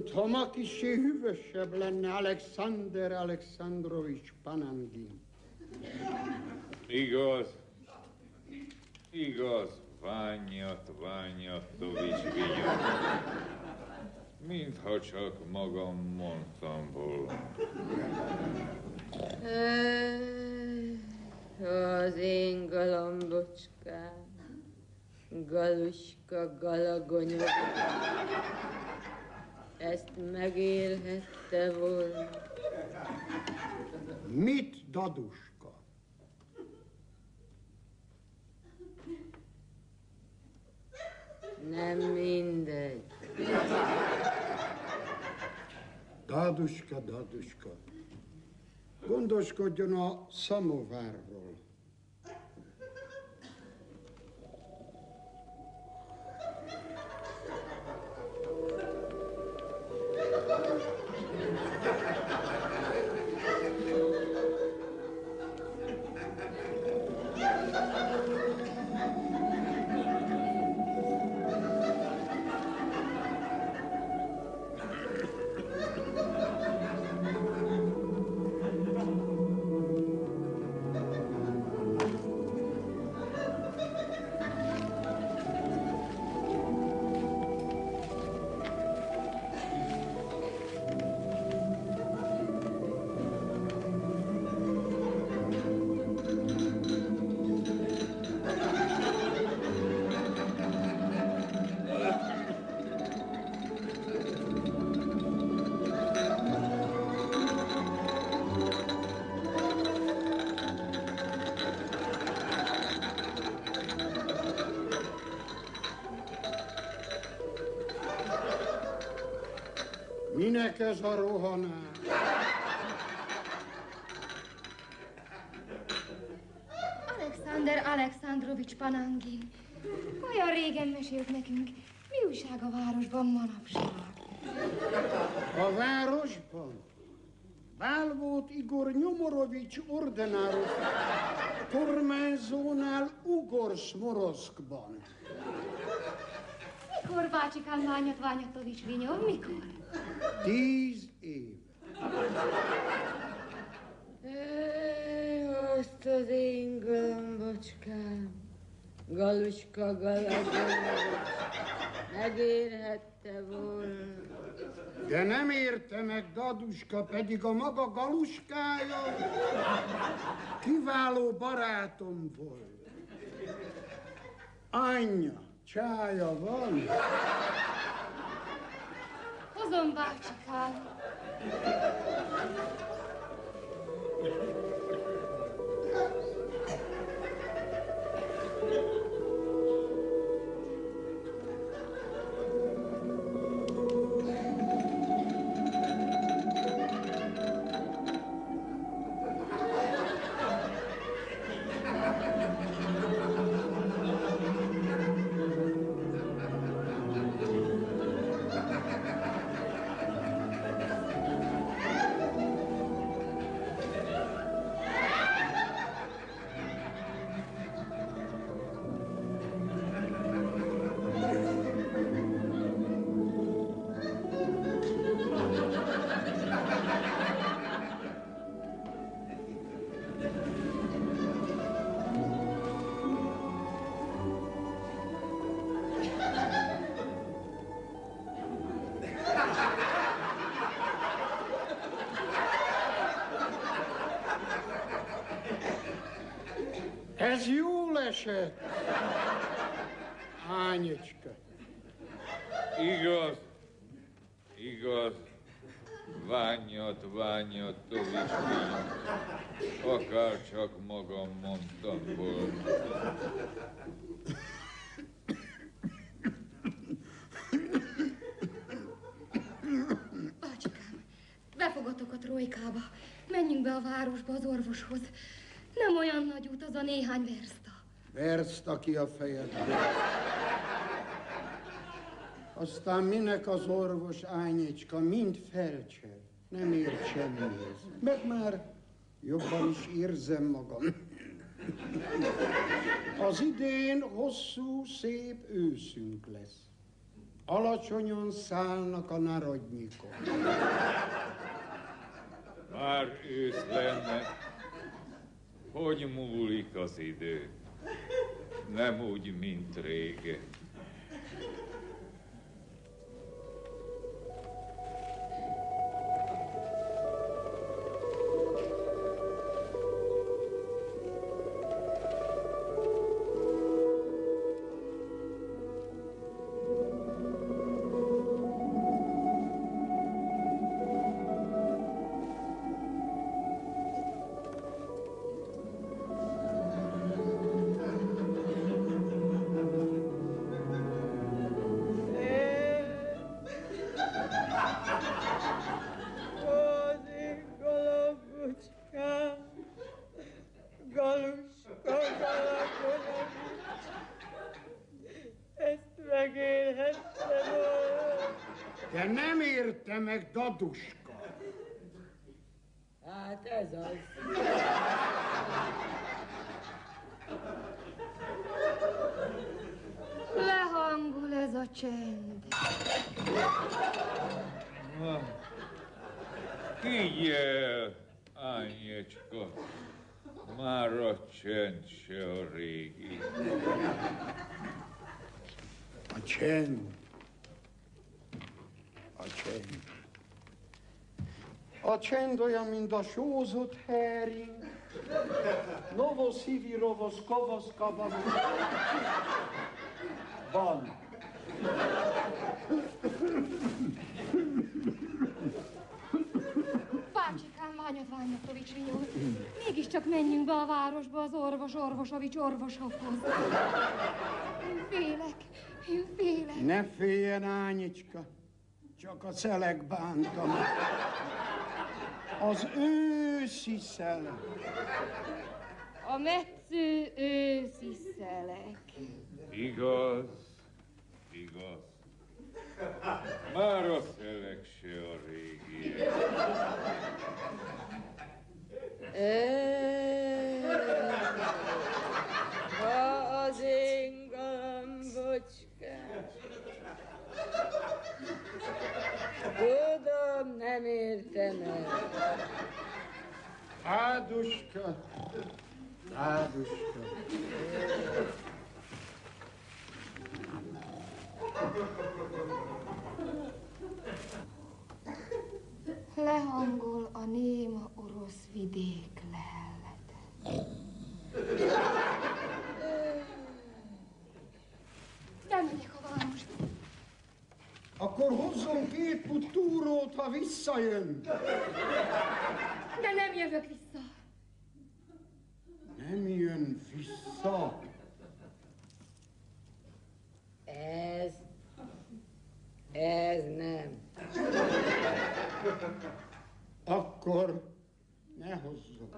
Mintha ma kissé hűvösebb lenne Alexander Alexandrovics Panangin. Igaz, Ványatovics Vinya. Mintha csak magam mondtam volna. Az én galambocskám, Galuska Galagonya, ezt megélhette volna. Mit, Daduska? Nem mindegy. Daduska, gondoskodjon a szamovárról. Minek ez a rohanás? Alexander Alexandrovics Panangin. Olyan régen mesélt nekünk. Mi újság a városban manapság? A városban? Bál volt Igor Nyomorovics ordináros kormányzónál Ugorszmoroszkban. Mikor, bácsikám, Ványatovics Vinya, mikor? 10 év. Azt az én galambocskám, Galuska Galagonya, megérhette volna. De nem érte meg, Daduska, pedig a maga Galuskája kiváló barátom volt. Anyja, csája van? Hozom, bácsikám. Ez jól esett, Ányicska. Igaz, Ványatovics Vinya. Akár csak magam mondtam volna. Bácsikám, befogatok a trojkába. Menjünk be a városba az orvoshoz. Nem olyan nagy út az a néhány verszta. Verszta ki a fejedbe. Aztán minek az orvos, Ányicska, mind felcsel. Nem ért semmihez. Meg már jobban is érzem magam. Az idén hosszú, szép őszünk lesz. Alacsonyan szállnak a narodnyikok. Már ősz lenne, hogy múlik az idő. Nem úgy, mint régen. De nem érte meg, Daduska. Hát ez az. Lehangol ez a csend. Figyelj, Ányecska, már a csend se a régi. A csend. A csend. A csend olyan, mint a sózott hering. Novosz hivi, rovosz, kovosz, kavasz. Van. Bácsikám, Ványat Ványatovics vinyol. Mégiscsak menjünk be a városba az Orvosovics orvosokhoz. Én félek. Ne féljen, Ányicska. Csak a szelek bántam. Az őszi szelek. A metsző őszi szelek. Igaz, igaz. Már a szelek se a régi. Az én galambocskám. Tudom, nem értem el. Áduska. Áduska. Lehangol a néma orosz vidék lellete. Nem megyek a városba. Akkor hozzon 2 put túrót, ha visszajön. De nem jövök vissza. Nem jön vissza. Ez nem. Akkor ne hozzon.